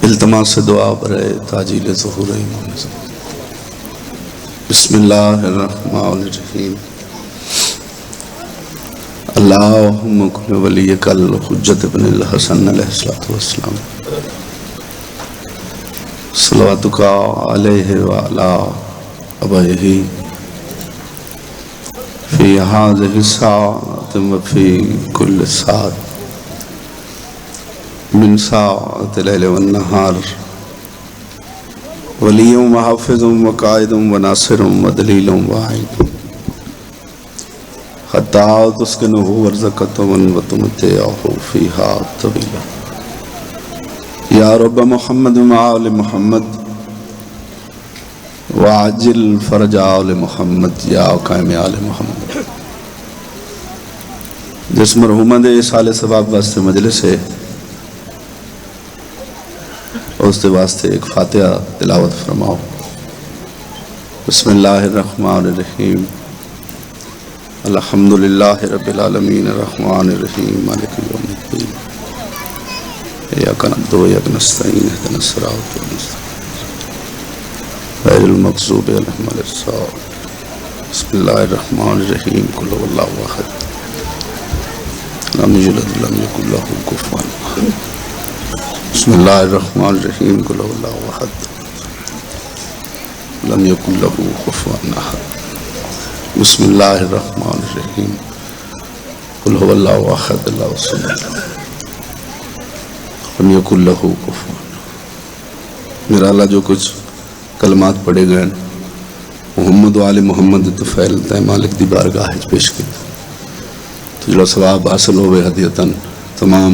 التماس سے دعا برائے تاجیل ظہور ایمان بسم اللہ الرحمن الرحیم اللہم کن ولیک الحجت ابن الحسن علیہ السلام صلواتک علیہ وعلا ابائہ فی هذه الساعة وفی کل ساعة من ساعة الليل والنهار ولي وحافظ وقائد وناصر ودليل وعيد حتى تسكنه ورزقته وتمتعه فيها طويلا يا رب محمد وآل محمد وعجل فرج آل محمد یا قائم آل محمد. جس مرحومہ دے سال ثواب واسطے مجلس ہے اس کے واسطے ایک فاتحہ تلاوت فرماؤ. بسم اللہ الرحمن الرحیم الحمدللہ رب العالمین الرحمن الرحیم مالک یوم الدین ایاک نعبد و ایاک نستعین اہدنا الصراط المستقیم غیر المغضوب علیہم ولا الضالین. بسم اللہ الرحمن الرحیم قل ھو اللہ احد لم یلد ولم یکن لہ کفوا احد. بسم اللہ الرحمن الرحیم قل ھو اللہ احد لم یکن لہ کفوا احد. بسم اللہ الرحمن الرحیم قل ھو اللہ احد اللہ الصمد لم یکن لہ کفوا احد. میرا اللہ جو کچھ کلمات پڑھے گئے محمد و آل محمد طفیل تے مالک دی بارگاہ پیش کی تو جو ثواب حاصل ہوئے ہدیتاً تمام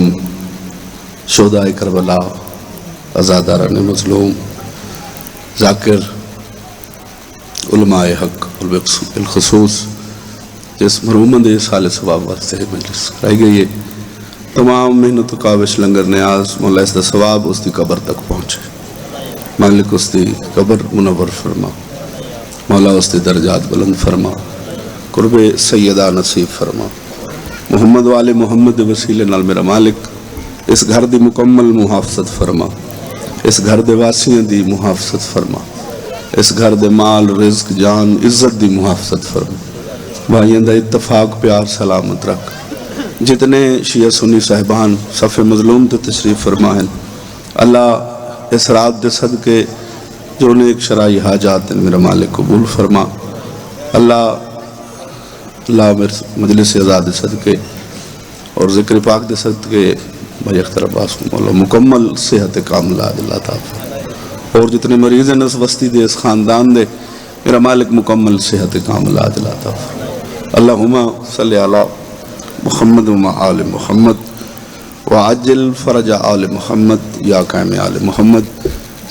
شہداء کربلا ازاداران مظلوم ذاکر علماء حق بالخصوص جس مرحومہ دے سال ثواب واسطے مجلس کرائی گئی ہے تمام محنت و کاوش لنگر نیاز مولا اس دا ثواب اس دی قبر تک پہنچے. مالک اس دی قبر منور فرما مولا اس دی درجات بلند فرما قرب سیدہ نصیب فرما. محمد والے محمد وسیلے نال میرا مالک اس گھر دی مکمل محافظت فرما اس گھر دے واسیاں دی محافظت فرما اس گھر دے مال رزق جان عزت دی محافظت فرما. بھائیاں دا اتفاق پیار سلامت رکھ. جتنے شیعہ سنی صاحبان صف مظلوم تے تشریف فرما ہیں اللہ اس رات دے صدقے جو نیک شرعی حاجات ہیں میرا مالک قبول فرما. اللہ مجلس آزاد صدقے اور ذکر پاک دے صدقے بھائی اختر عباس مولا مکمل صحت کاملہ اللہ تعالیٰ اور جتنے مریض ہیں اس وسطی دے اس خاندان دے میرا مالک مکمل صحت کاملہ اللہ تعالیٰ. اللہم صلی علی محمد و آل محمد وعجل فرج آل محمد یا قائم آل محمد.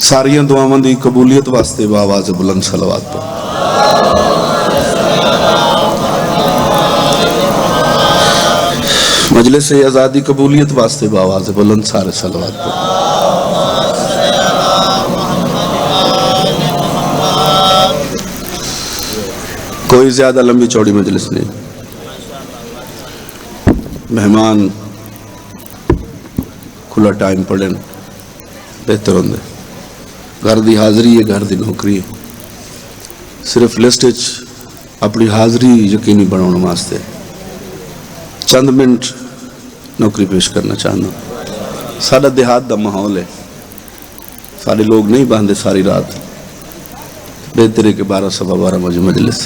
ساریاں دعاواں دی قبولیت واسطے بآواز بلند صلوات پر مجلس آزادی قبولیت واسطے بآواز بلند سارے صلوات پر. کوئی زیادہ لمبی چوڑی مجلس نہیں. مہمان کھلا ٹائم پڑھیں بہتر ہوندے. گھر دی حاضری ہے گھر دی نوکری ہے. صرف لسٹ اپنی حاضری یقینی بناؤں واسطے چند منٹ نوکری پیش کرنا چاہنا. سارا دیہات دا ماحول ہے سارے لوگ نہیں باندھے ساری رات. بہتر ہے کہ 12 بجے مجلس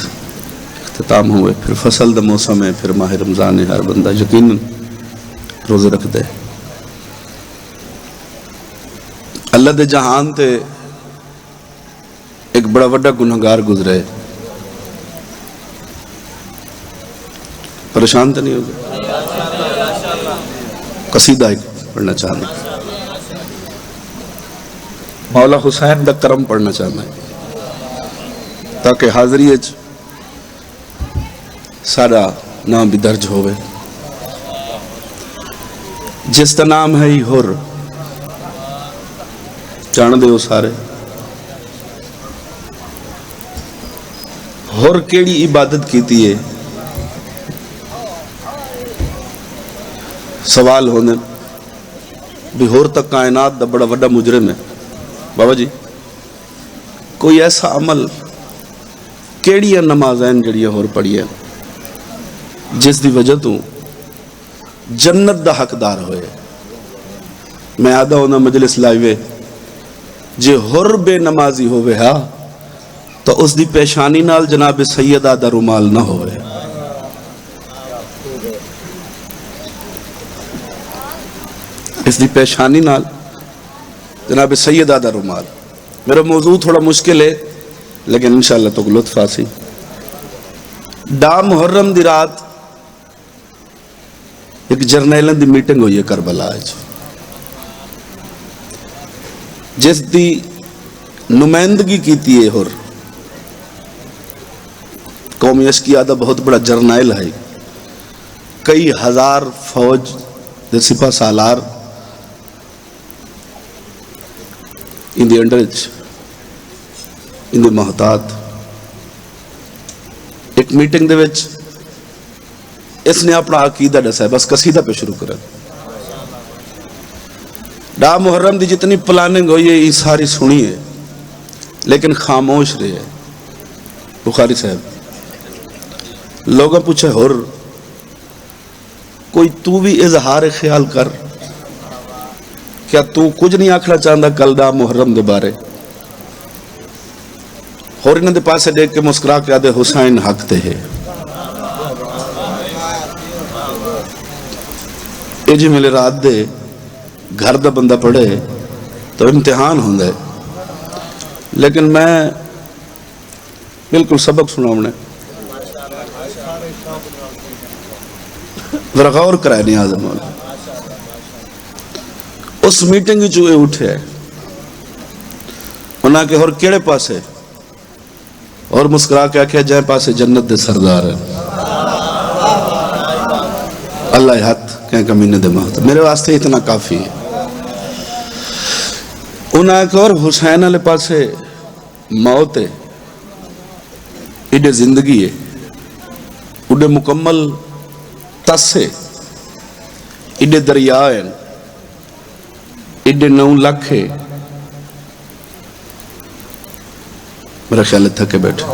اختتام ہوئے. پھر فصل دا موسم ہے پھر ماہ رمضان ہے. ہر بندہ یقیناً روزے رکھ دے. اللہ دے جہان تے ایک بڑا وڈا گنہگار گزرے پریشان تو نہیں ہوگا. قصیدہ ایک پڑھنا چاہنا مولا حسین دا کرم پڑھنا چاہنا ہے تاکہ حاضری سارا نام بھی درج ہوئے. جس دا نام ہے ہی ہر جان دے ہو سارے. ہر کیڑی عبادت کیتی ہے سوال ہونے بھی ہور تک کائنات دا بڑا وڈا مجرم ہے بابا جی کوئی ایسا عمل کیڑیاں نمازیں جڑیاں ہور پڑھی ہیں جس دی وجہ تو جنت دا حقدار ہوئے میں آدھا ہونا مجلس لائیوے جے ہور بے نمازی ہوئے ہاں تو اس دی پیشانی نال جناب سیدہ دا رومال نہ ہوئے اس دی پیشانی نال جناب سیدہ دا رومال میرا موضوع تھوڑا مشکل ہے لیکن انشاءاللہ تو لطف آسی ڈا محرم دی رات ایک جرنیلن دی میٹنگ ہوئی ہے کربلا جس دی نمائندگی کیتی ہے اور قومی اشکیا دا بہت بڑا جرنیل ہے کئی ہزار فوج دے سپاہ سالار ان دی انڈر ان دی محتاط ایک میٹنگ دے وچ اس نے اپنا عقیدہ دسا ہے بس قصیدہ پہ شروع کریں ڈا محرم دی جتنی پلاننگ ہوئی ہے یہ ساری سنی ہے لیکن خاموش رہے بخاری صاحب لوگوں پوچھے ہور کوئی تو بھی اظہار خیال کر کیا تو کچھ نہیں آکھنا چاہتا کل ڈا محرم دے بارے اور انہوں دے پاسے دیکھ کے مسکرا کے آدھے حسین حق تے ہے یہ جی ملے رات دے گھر دا بندہ پڑھے تو امتحان ہوندہ ہے لیکن میں بالکل سبق سنا ہم نے ذرا غور کرائے نہیں آزم مولا اس میٹنگ کی چوئے اٹھے انہاں کے اور کیڑے پاسے اور مسکرا کے آکھے جائے پاسے جنت دے سردار ہے اللہ ہاتھ کہیں کمینے دے مہت میرے واسطے اتنا کافی ہے انہاں کے اور حسین علیہ پاسے موت ہے اڈے زندگی ہے اڈے مکمل تس ہے اڈے دریا ہیں اڈے 9 لاکھ ہے میرا خیال ہے تھکے بیٹھے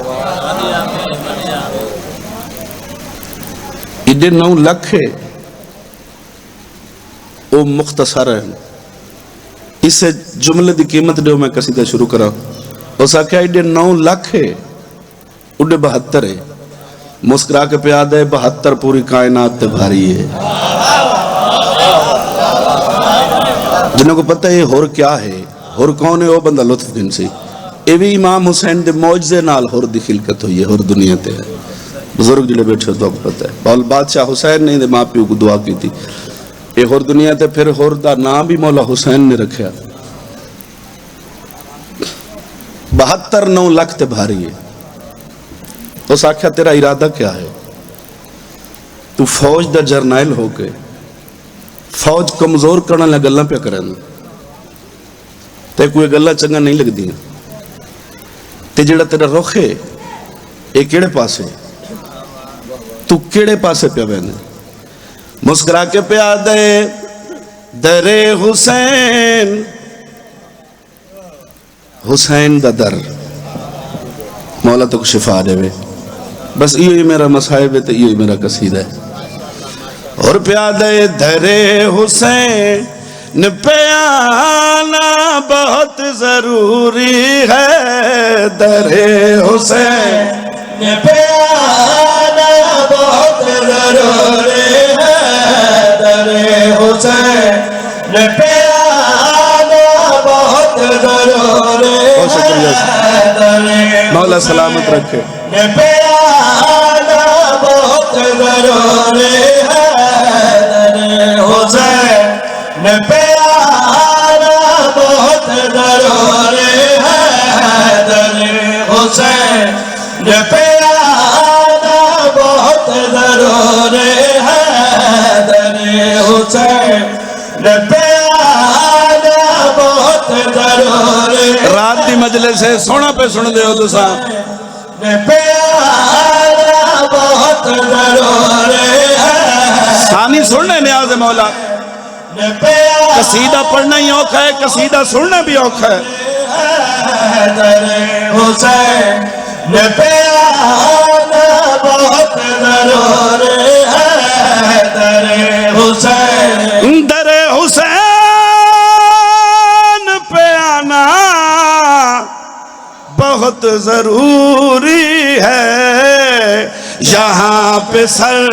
اڈے 9 لاکھ ہے وہ مختصر ہے اس سے جملے دی قیمت دیو میں قصیدہ شروع کرا اس آکھا اڈے 9 لاکھ ہے اڈے 72 ہے مسکرا کے پیاد ہے 72 پوری کائنات تے بھاری ہے جنہوں کو پتہ ہے ہور کیا ہے ہور کون ہے وہ بندہ لطف گن سی اے بھی امام حسین دے معجزے نال ہور دی خلقت ہوئی ہے ہور دنیا تے ہے بزرگ جلے بیٹھے تو آپ پتہ ہے بول بادشاہ حسین نے دے ماں پیو کو دعا کی تھی اے ہور دنیا تے پھر ہور دا نام بھی مولا حسین نے رکھیا 72 9 لاکھ تے بھاری ہے اس آکھیا تیرا ارادہ کیا ہے تو فوج دا جرنائل ہو کے فوج کمزور کرنا لے گلہ پہ کریں تے کوئی گلہ چنگا نہیں لگ دیا تے جڑا تیرا رخ ہے ایک کیڑے پاسے تو کیڑے پاسے پہ بہنے مسکرا کے پہ آدھے در حسین حسین دا در مولا تو شفا دے وے بس یہ میرا مصائب ہے تو یہ میرا قصیدہ ہے اور پیادے در حسین پہ آنا بہت ضروری ہے در حسین پہ آنا بہت ضروری ہے در حسین پہ آنا بہت ضروری ہے مولا سلامت رکھے پہ آنا بہت ضروری ہے حسین پہ آنا بہت ضروری ہے حسین پہ آنا بہت ضروری ہے حسین پہ آنا بہت ضروری ہے رات دی مجلس ہے سونا پہ سن دے ہو تو پہ آنا بہت ضروری ہے ثانی سننے نیاز مولا قصیدہ پڑھنا ہی اوکھا ہے، قصیدہ سننا بھی اوکھا ہے۔ حیدر حسین پہ آنا بہت ضرور ہے، حیدر حسین در حسین پہ آنا بہت ضروری ہے، یہاں پہ سر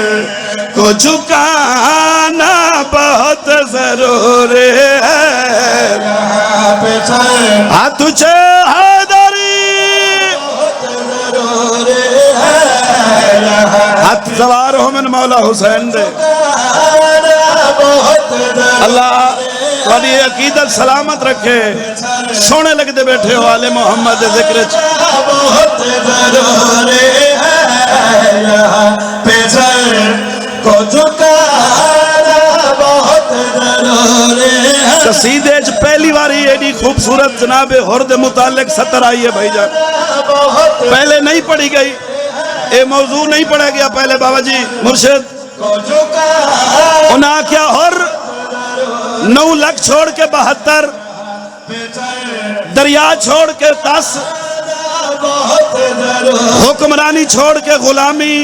کو جھکانا بہت ضروری ہے، یہاں پہ سر ہاتھ تجھے حیدری بہت ضرور ہے، ہاتھ سوار ہو من مولا حسین دے آنا بہت ضرور اللہ تھوڑی عقیدت سلامت رکھے، سونے لگتے بیٹھے ہو آل محمد دے ذکر چ بہت ضرور ہے، یہاں پہ سر کو جھکانا بہت ضرور ہے، قصیدے چ پہلی باری ایڈی خوبصورت جناب ہور دے متعلق سطر آئی ہے بھائی جان، بہت پہلے نہیں پڑھی گئی، اے موضوع نہیں پڑھا گیا پہلے بابا جی مرشد کو جھکانا انہاں کیا ہور 9 لاکھ چھوڑ کے 72 دریا چھوڑ کے 10 بہت ضرور حکمرانی چھوڑ کے غلامی،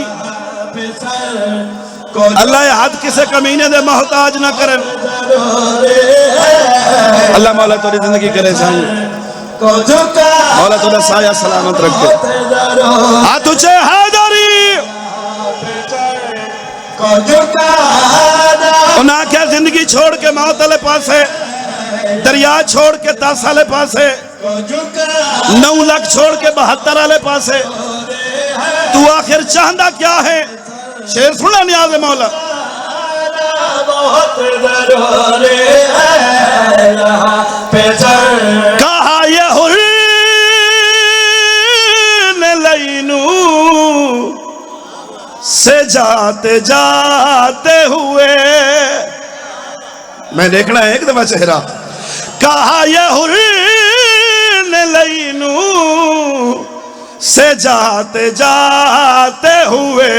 کو اللہ حد کسے کمینے دے محتاج نہ کرن، اللہ مولا توری زندگی کرے سائیں، کو جھکانا مولا توڑا سایہ سلامت رکھے، ضرور ہاتھ اچھے حیدری کو جھکانا انہاں کیا زندگی چھوڑ کے موت والے پاسے، دریا چھوڑ کے 10 والے پاسے، کو جھکانا 9 لاکھ چھوڑ کے 72 والے پاسے، تو آخر چاہندہ کیا ہے؟ شیر سنا نیاز مولا، بہت ضرور ہے، یہاں پہ سر کہا یہ حسین لینو سے جاتے جاتے ہوئے، میں دیکھنا ہے ایک دفعہ چہرہ، کہا یہ حسین لینو سے جاتے جاتے ہوئے،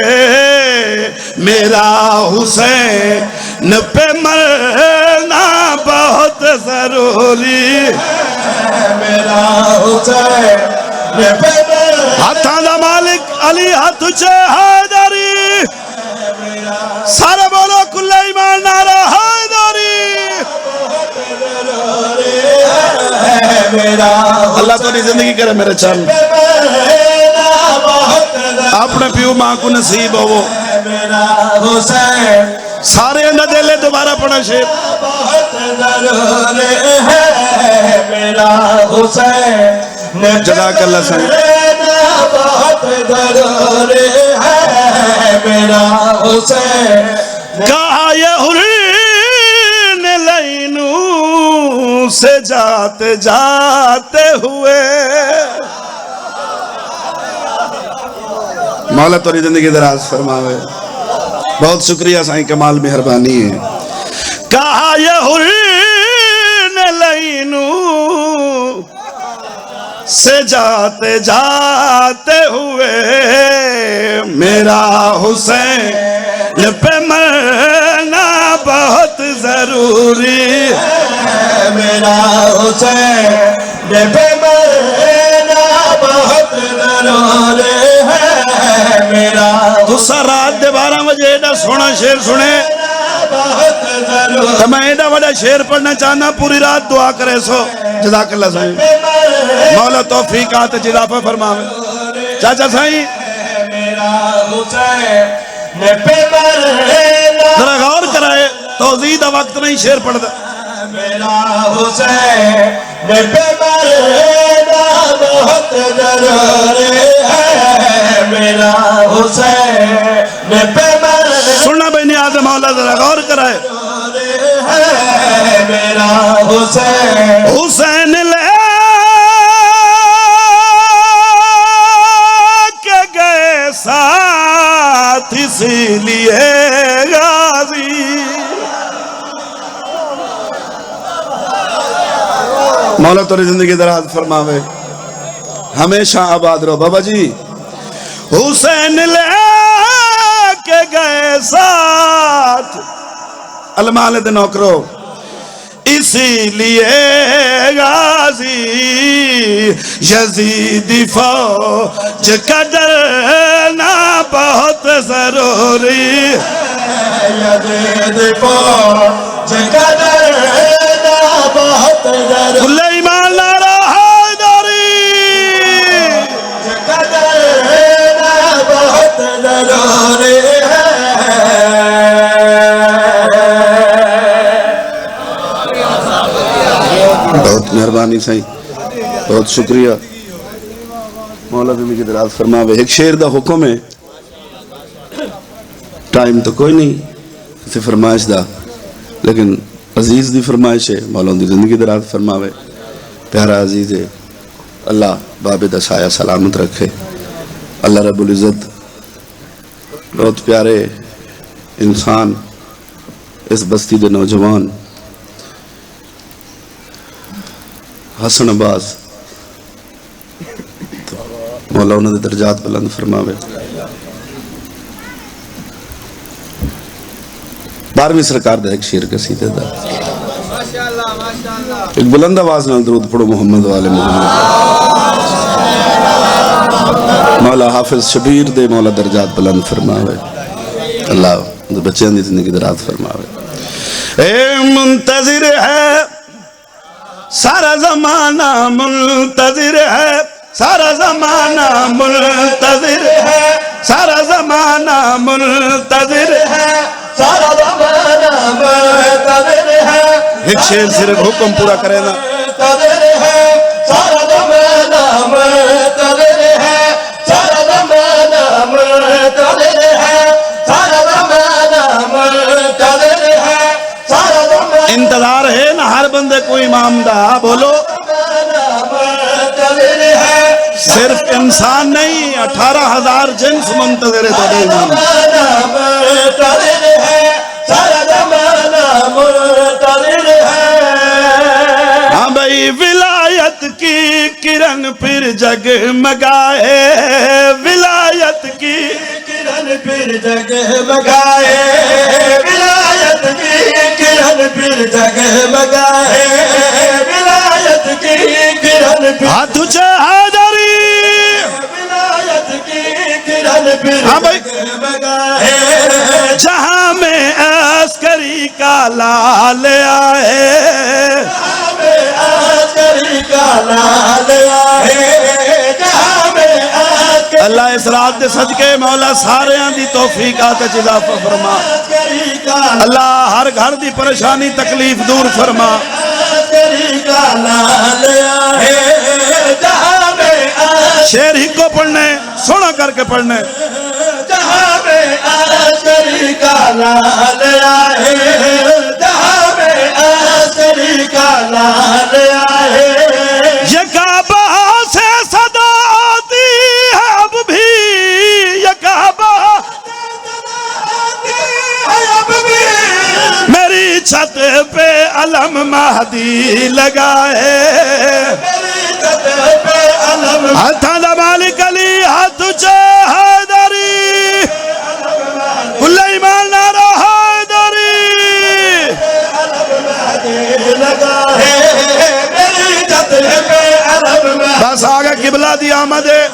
میرا حسین پہ مرنا بہت ضروری، میرا حسین پہ ہاتھاں دا مالک علی ہاتھ اچھے حیدری، سارے بولو کل ایمان نعرہ حیدری، میرا اللہ تو زندگی کرے میرے چل، اپنے پیو ماں کو نصیب ہو وہ میرا حسین سارے اندر دلے دوبارہ پڑھا شیر، بہت ضرور ہے، میرا حسین جزاک اللہ سائیں، بہت ضرور ہے، میرا حسین کہا یہ حسین لینو سے جاتے جاتے ہوئے، مولا توری زندگی دراز فرماوے، بہت شکریہ سائیں، کمال مہربانی ہے، کہا یہ حسین لینو سے جاتے جاتے ہوئے، میرا حسین پہ مرنا بہت ضروری ہے، میرا حسین پہ مرنا بہت ضرور ہے، میرا تسا رات دے 12 بجے ایڈا سونا شیر سنے، بہت ضرور تو میں ایڈا بڑا شیر پڑھنا چاہنا، پوری رات دعا کرے سو، جزاک اللہ سائیں، مولا توفیق آتے جزافہ فرماوے، چاچا سائیں میرا حسین پہ مرنا ذرا غور کرائے، توضیح دا وقت نہیں شیر پڑھ دا، میرا حسین پہ مرنا بہت ضرور ہے، میرا حسین پہ مرنا سننا بھئی نیاز مولا، ذرا غور کرائے، ہے، میرا حسین حسین لے کے گئے ساتھ اسی لیے غازی، مولا توری زندگی دراز فرماوے، ہمیشہ آباد رہو بابا جی، حسین لے کے گئے ساتھ المال دے نوکرو، اسی لیے غازی یزیدی فوج کا ڈرنا بہت ضروری یزید فوج کا ڈرنا بہت ضروری کل ایمان نعرہ حیدری کا ڈرنا بہت ضروری ہے بہت مہربانی صحیح بہت شکریہ مولا بھی دراز فرماوے ایک شعر دا حکم ہے ٹائم تو کوئی نہیں کسی فرمائش دا لیکن عزیز دی فرمائش ہے مولا دی زندگی دراز فرماوے پیارا عزیز ہے اللہ بابے دا سایہ سلامت رکھے اللہ رب العزت بہت پیارے انسان اس بستی دے نوجوان حسن عباس مولا انہوں نے درجات بلند فرماوے 12ویں سرکار دا ایک شیر قصیدے دا ایک بلند آواز نال درود پڑھو محمد والے محمد مولا حافظ شبیر دے مولا درجات بلند فرماوے اللہ بچیاں دی زندگی دراز فرماوے اے منتظر ہے سارا زمانہ منتظر ہے سارا زمانہ منتظر ہے سارا زمانہ منتظر ہے سارا زمانہ منتظر ہے ایک شیر صرف حکم پورا کرے نا منتظر ہے سارا زمانہ منتظر ہے سارا زمانہ منتظر ہے سارا زمانہ منتظر ہے سارا زمانہ انتظار ہے نا ہر بندے کو امام دا بولو منتظر ہے صرف انسان نہیں 18,000 جنس منتظر ہے تو امام منتظر ہے سارا زمانہ منتظر ہے ہاں بھائی ولایت کی کرن پھر جگمگائے ولایت کی کرن پھر جگمگائے ولایت کی کرن پھر جگمگائے ولایت کی کرن پھر ہاتھ اچھے حیدری ولایت کی کرن پھر ہاں بھائی جگمگائے جہاں میں عسکری کا لال آئے عسکری کا لال آئے جہاں میں عسکری اللہ اس رات دے صدقے مولا سارے دی توفیقات اضافہ فرما کا اللہ ہر گھر دی پریشانی تکلیف دور فرما عسکری کا لال آئے جہاں میں شعر ہی کو پڑھنے سونا کر کے پڑھنے جہاں میں عسکری کا لال آئے جہاں میں عسکری کا لال آئے یہ کعبہ سے صدا آتی ہے اب بھی یہ کعبہ اب بھی میری چھت پہ علم مہدی لگائے میری چھت پہ علم ہاتھاں دا مالک علی ہاتھ اچھے حیدری کل ایمان نعرہ حیدری لگا ہے میری چھت پہ علم بس آگا قبلہ دی آمد ہے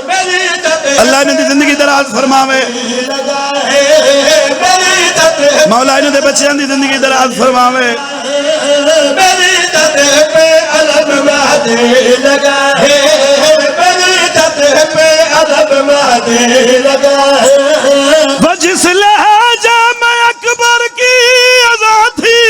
میری چھت اللہ نے دی زندگی دراز فرماوے لگا ہے میری چھت مولا نے دے بچیاں دی زندگی دراز فرماوے میری چھت پہ علم مہدی لگا ہے میری چھت پہ علم مہدی لگا ہے وہ جس لہجہ میں اکبر کی اذا تھی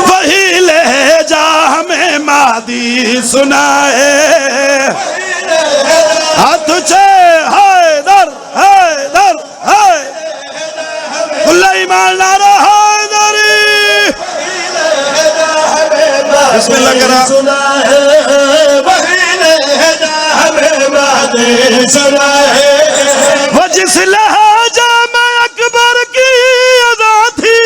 وہی لہجہ ہمیں مہدی سنائے ہاتھ اچھے حیدر حیدر کل ایمان نعرہ حیدری بسم اللہ کرا سنا ہے وہی لہجہ ہمیں مہدی سنا ہے وہ جس لہجہ میں اکبر کی ادا تھی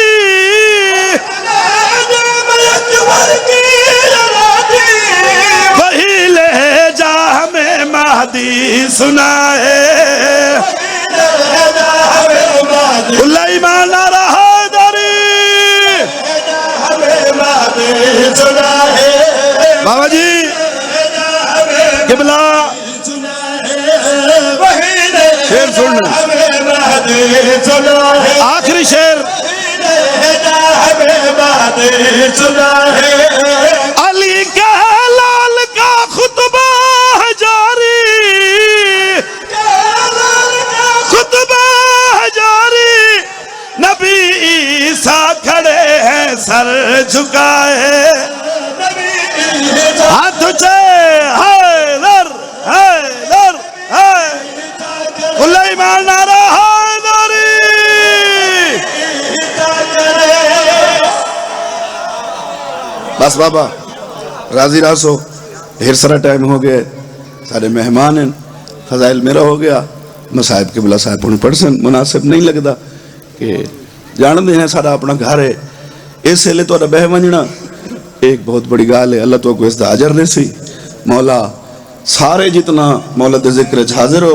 وہی لہجہ ہمیں مہدی سنائے سنا ہے آخری شعر سنا ہے علی کے لال کا خطبہ ہے جاری خطبہ ہے جاری نبی عیسیٰ کھڑے ہیں سر جھکائے ہاتھ اونچے حیدر حیدر سلیمان نعرہ حیدری بس بابا راضی راسو ڈھیر سارا ٹائم ہو گیا سارے مہمان ہیں فضائل میرا ہو گیا مصاحب کے بلا صاحب ہونے پڑسن مناسب نہیں لگتا کہ جان دے ہیں سارا اپنا گھر ہے اس لئے تو بہ ونجنا ایک بہت بڑی گال ہے اللہ تو کو اس دا اجر دے سی مولا سارے جتنا مولا دے ذکر حاضر ہو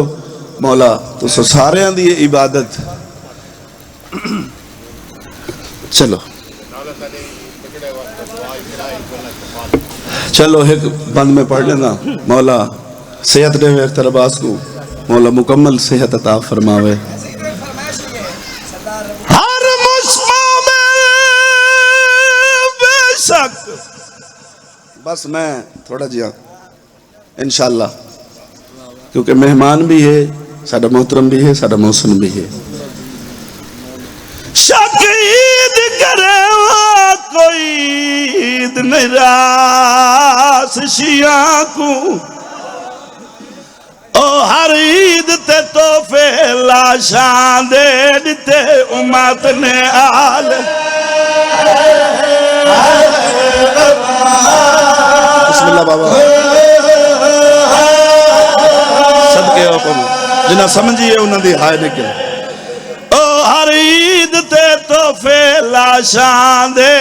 مولا تو سارے ہیں دی عبادت چلو چلو ایک بند میں پڑھ لینا مولا صحت دے ہوئے اختر عباس کو مولا مکمل صحت عطا فرماوے ہر مسمع میں بے شک بس میں تھوڑا جی ہاں انشاءاللہ کیونکہ مہمان بھی ہے سادہ محترم بھی ہے سادہ محسن بھی ہے شک عید کرے کوئی عید نہیں راس شیعہ کو او ہر عید تے تحفے لاشاں دے دیتے امت نے آل بسم اللہ بابا صدقے اوپر جنہ سمجھئے انہوں دی ہائے نکل او ہر عید تے تحفے لاشاں دے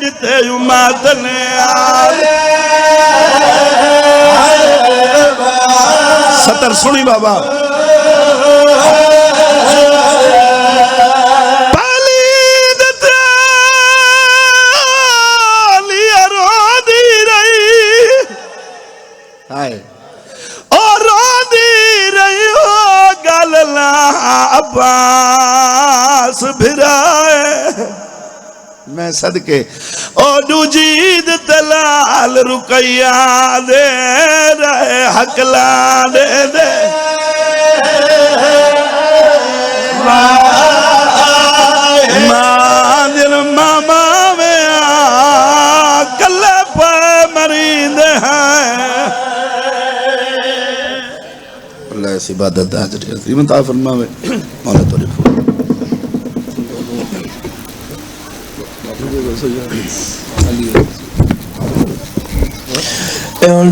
دیتے امت نے آل ستر سنی بابا پہلی عید تے لیا رو دی رہی ہائے اور رو دی رہی ہو گلنا عباس بھرائے میں صدقے او دوجید تلال رقیہ دے رہے حقلا دے دے مادر ماما میں کلے پہ مرید ہیں اللہ اس عبادت دا حضر عظیم عطا فرماوے مولا تو رکھو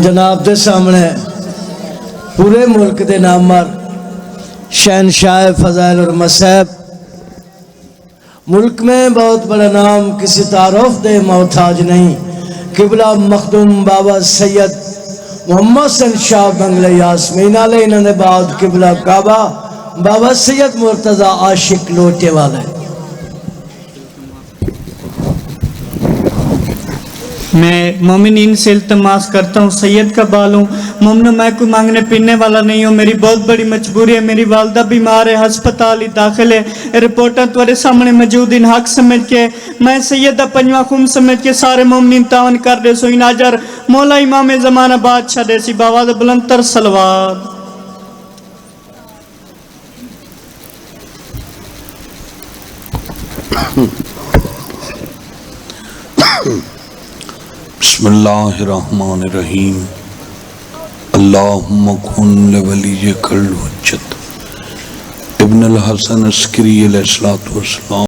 جناب دے سامنے پورے ملک دے نامور شہنشاہ فضائل اور مصائب ملک میں بہت بڑا نام کسی تعارف دے محتاج نہیں قبلہ مخدوم بابا سید محمد حسن شاہ بنگلہ یاسمین علیہ انہوں نے بعد قبلہ کعبہ بابا سید مرتضی عاشق لوٹے والے میں مومنین سے التماس کرتا ہوں سید کا بال ہوں مومنوں میں کوئی مانگنے پینے والا نہیں ہوں میری بہت بڑی مجبوری ہے میری والدہ بیمار ہے ہسپتال ہی داخل ہے رپورٹر تمہارے سامنے موجود ان حق سمجھ کے میں سیدہ پنجواں خون سمجھ کے سارے مومنین تعاون کر دے سو ان اجر مولا امام زمانہ بادشاہ دے سی باواز بلند تر صلوات بسم اللہ الرحمن الرحیم اللہم کن لولیک الحجت ابن الحسن عسکری علیہ السلام